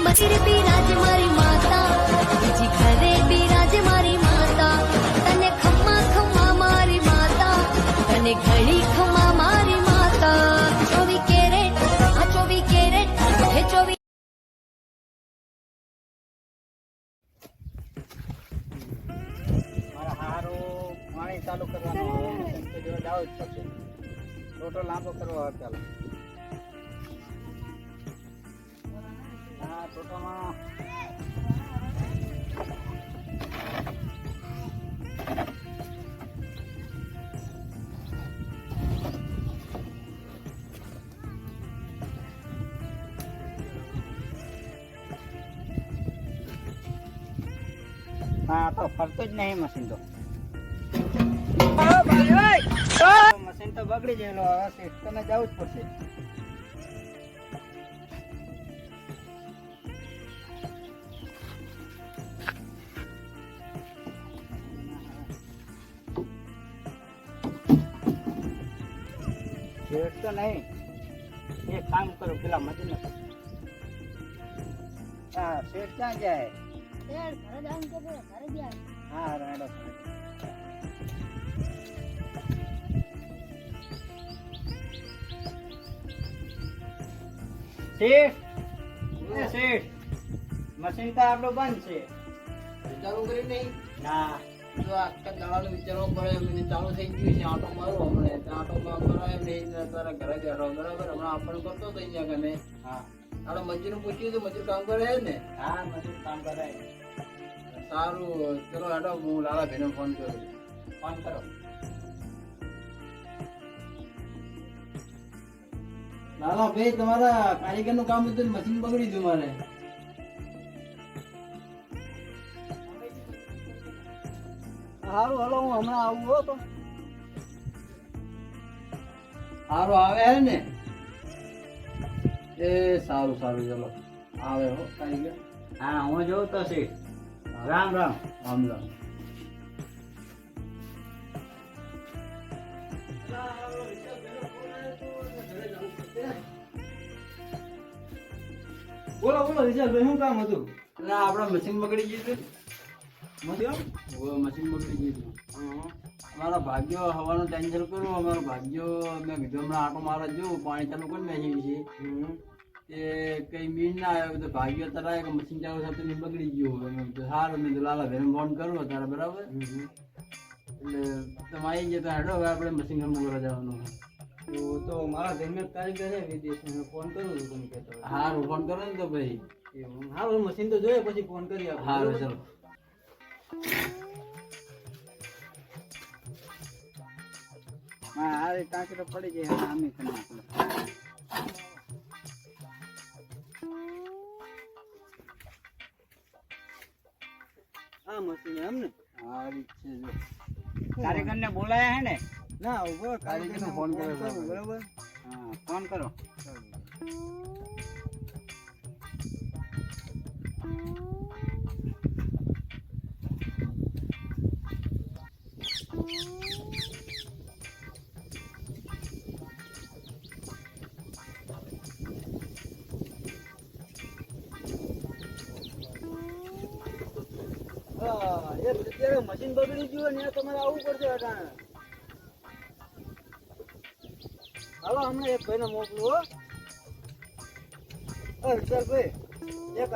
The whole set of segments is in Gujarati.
મંદિર બિરાજે મારી માતા, બીજી ઘરે બિરાજે મારી માતા. તને ખમ્મા ખમ્મા મારી માતા, તને ઘડી ખમ્મા મારી માતા. 24 કેરેટ, આ 24 કેરેટ, હે 24. મારા હારું પાણી ચાલુ કરવાનું જવું જ પડશે. ટોટલ લાંબો કરવો ચાલો. હા ટોટલમાં હા તો ફરતું જ નહીં મશીન તો. મશીન તો બગડી ગયેલો, હવે તને જવું જ પડશે. શેઠ તો નહીં, એક કામ કરો પેલા મશીન. હા શેઠ ક્યાં જાય? હા રાડો. શેઠ મશીન તો આપણું બંધ છે. ચાલુ કરી નહીં ના તો આખા દાડાનું વિચારવું પડે. એમને ચાલુ થઈ ગયું છે, આટો મારો હમણાં આટો મારવા એમ નહીં તારા ઘરે બેઠો બરાબર. હમણાં આપણને કરતો હતો અહીંયા કને. હા આપણે મજૂર પૂછ્યું તો મજૂર કામ કરે ને. હા મજૂર કામ કરાય. સારું ચલો હેડો, હું લાલા ભાઈને ફોન કરું. ફોન કરો. લાલા ભાઈ તમારા કારીગર નું કામ હતું, મશીન બગડી ગયું મારે. સારું હલો હું હમણાં આવું હો. તો સારું આવે હે ને? એ સારું સારું ચલો આવે હો કારીગર. હા હું જોઉં તો છે. રામ રામ. રામ રામ. બોલો બોલો વિશાલભાઈ, શું કામ હતું? એટલે આપણા મશીન બગડી ગયું હતું. મશીન મશીન બગડી ગયું હતું. અમારા ભાગ્યો હવાનું ટેન્શન કરું. અમારો ભાગ્યો મેં કીધું હમણાં આટો મારવા જવું, પાણી ચાલુ કરી નાખ્યું છે. એ કઈ મીન ના આવ્યો તો ભાગ્યો તરાય કે મશીન ચાલુ થતું ને બગડી ગયું. મેં કીધું સારું, મેં તો લાલા ભાઈને ફોન કરવો તારે બરાબર. એટલે તમે આવી ગયા તો હેડો, હવે આપણે મશીન હમું કરવા જવાનું. તો મારા ઘરમાં કારીગર છે વિદેશ, ફોન કરું છું તમે કહેતો. સારું ફોન કરો ને તો ભાઈ. હા મશીન તો જોઈએ પછી ફોન કરી આપો. સારું ચલો. હા આ ટાંકી તો પડી જાય. હા અમે કરી નાખો. આ મશીન એમ ને? હા છે જો. કારીગર ને બોલાયા હે ને? ના ઉભો, કારીગરને ફોન કર્યો કરું, બરાબર. હા ફોન કરો. હા એ અત્યારે મશીન બગડી ગયું ને તમારે આવવું પડશે અટાણે. હાલો હમણાં એક ભાઈને મોકલું હો. વિશાલભાઈ એક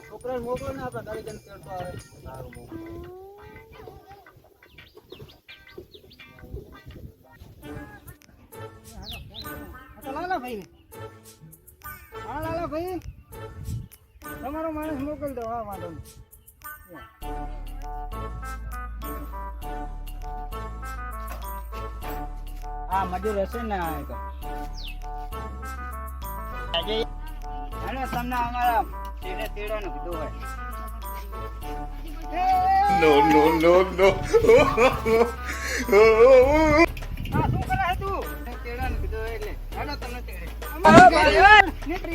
છોકરાને મોકલો ને, આપણા કારીગરને કહેતો આવે. સારું મોકલો. લાલા ભાઈ, હા લાલા ભાઈ તમારો માણસ મોકલી દો. હા વાંધો નહીં. હા મજૂર હશે ને? હેલો તમને અમારા તેડવાનું કીધું હોય. No, no, no, no. હા શું કરે તું? તેડવાનું કીધું હોય એટલે હેલો તમને તેડે.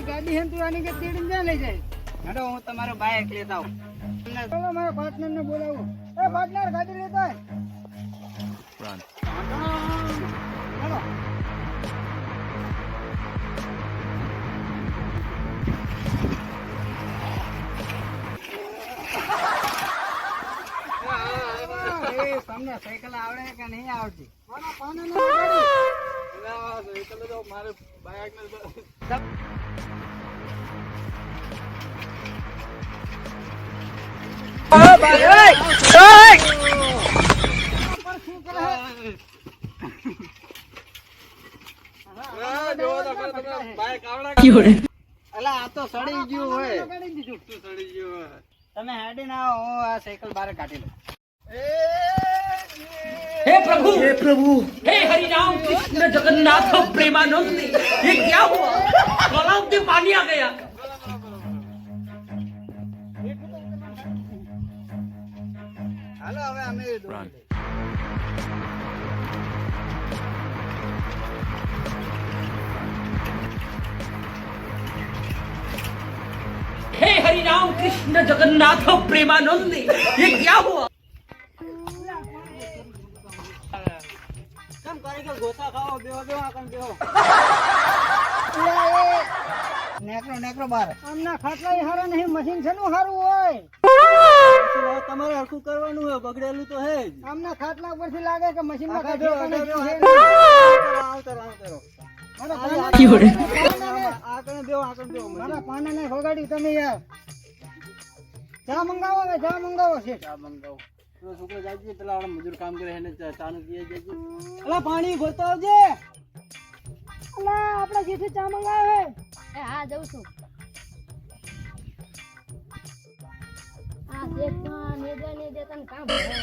ગાડી હે તું આની કે તેડીને જ્યાં લઈ જાય. હેલો હું તમારો બાઈક લેતા આવું. ચાલો મારા પાર્ટનર ને બોલાવું. એ પાર્ટનર ગાડી લેતા આય. ચાલો. તમને સાયકલ આવડે કે નહીં આવડતી? મારા પાનાને વગાડી. એટલે આ સાયકલ તો મારે બાઇક ને પર શું કરે હે? જોવો તો ખરા તમે બાઇક આવડે કે? અલા આ તો સડી ગયું હોય. વગાડી દીધું. શું સડી ગયું હોય? તમે હેડી ના આવો, હું આ સાયકલ બહાર કાઢી લઉં. हे प्रभु हे हरि राम कृष्ण जगन्नाथ प्रेमानंद ये क्या हुआ तालाब में पानी आ गया હાલો હવે અમે हे हरि राम कृष्ण जगन्नाथ प्रेमानंद ये क्या हुआ કેમ કારીગર ગોતા ખાઓ બેહો બેહો આકન બેહો. નેકરો નેકરો બાર. આમના ખાટલા હારા નહીં, મશીન છે નું હારું હોય. તમારે હરખું કરવાનું હોય, બગડેલું તો હે જ. આમના ખાટલા પરથી લાગે કે મશીનમાં આગળ કાંઈ બેહો, ઠેકાણે આગળ છે બેહો. નહીં. આવતરો આવતરો. મારા મારા પાનાને વગાડ્યું તમે યાર. ચા મંગાવો કે ચા મંગાવો છે? ચા મંગાવો. પેલો છોકરો જાય છે, પેલા આપણા મજૂર કામ કરે એને ચાનું પીએ જાય છે. અલા પાણી ભરતો આવજે. અલા આપણા જેઠે ચા મંગાવે. હા જઉં છું. આ શેઠમાં ને દે તને કામ ભરાય.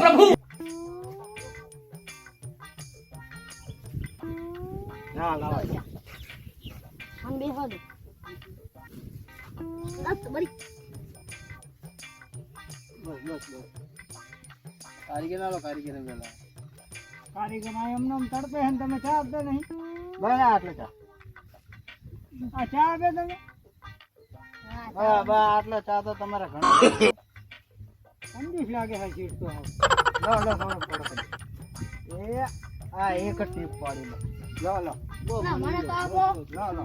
प्रभु હા લાવો. આમ બેહો દે. બસ બરી. બસ બસ બસ. કારીગર ના લો, કારીગર ને પેલા. કારીગર આ એમને આમ તડપે છે ને તમે ચા આપતા નહીં. બરાબર આટલે ચા. આ ચા આપે તમે? બરાબર આટલે ચા તો તમારે ઘણા. સમજીશ લાગે છે સીટ તો હાવ. લો લો થોડો થોડો. એ આ એક જ ટીપ પાડી લો. લો લો. ના, મને તો આપો. લો લો.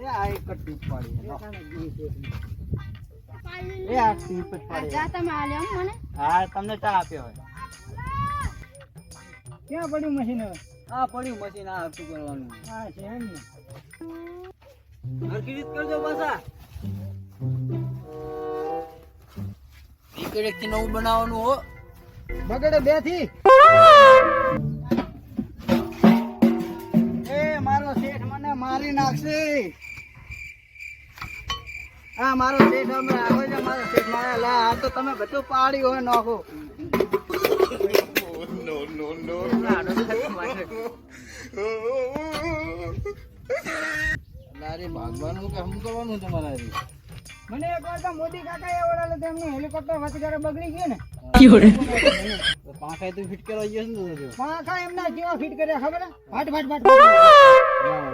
એ આ એક જ ટીપ પાડી લો. એ આ ટીપ જ આ પાડી. ચા તમે આલ્યો એમ મને? હા તમને ચા આપ્યો હોય. ક્યાં પડ્યું મશીન હવે? આ પડ્યું મશીન આ હરખું કરવાનું. હા છે એમ ને. હરખી રીત કરજો પાછા. એક થી નવું બનાવવાનું હો. બગડે બે થી. એ મારો શેઠ મને મારી નાખશે. હા મારો શેઠ અમે આવે છે, મારો શેઠ મારે લા આ તો તમે બધું પાડી હોય નાખો. No, no, no. લારી ભાગવાનું કે હમ કરવાનું તમારે? મને એક વાર તો મોદી કાકા એવડાલે તેમનું હેલિકોપ્ટર વચગારે બગડી ગયું ને. પાંખા તો ફિટ કરવા ગયો ને તો. પાંખા એમના કેવા ફિટ કર્યા ખબર હે? ફાટ ફાટ ફાટ ફાટ.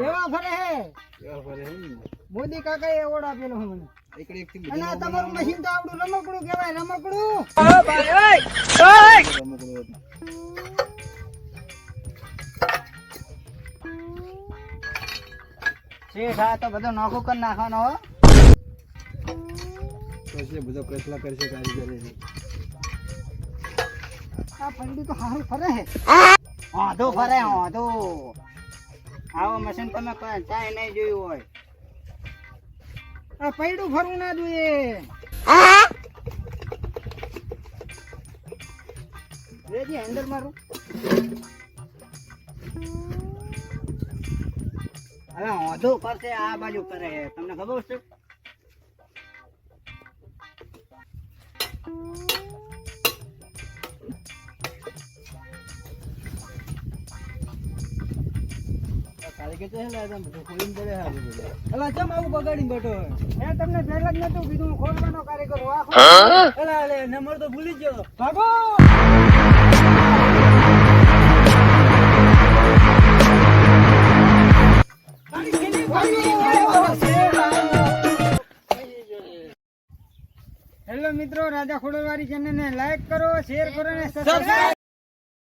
એવા ફરે હે. મોદી કાકા એવોર્ડ આપેલો હે મને. અને આ તમારું મશીન તો આવડું રમકડું કહેવાય, રમકડું. શેઠ આ તો બધો નોખો કરી નાખવાનો હો. બધો કચલા કરશે કારીગર. આ પંડી તો હારું ફરે હે. વાંધો ફરે વાંધો. આવો મશીન તમે ચાય નહીં જોયું હોય. આ પૈડું ફરવું ના જોઈએ. રેજી હેન્ડલ મારું. હવે વાંધો ફરશે આ બાજુ કરે તમને ખબર છે? કારીગર તો હેલા તમે બધું ખોલીને પડે હે બધું. એલા ચમ આવું બગાડીને બેઠો હે? મેં તમને પહેલા જ નતું કીધું હું ખોલવાનો કારીગર હું. આ એલા એલે નંબર તો ભૂલી જ ગયો. ભાગો. હેલો મિત્રો, રાજા ખોડલવાળી ચેનલને લાઈક કરો, શેર કરો અને સબસ્ક્રાઇબ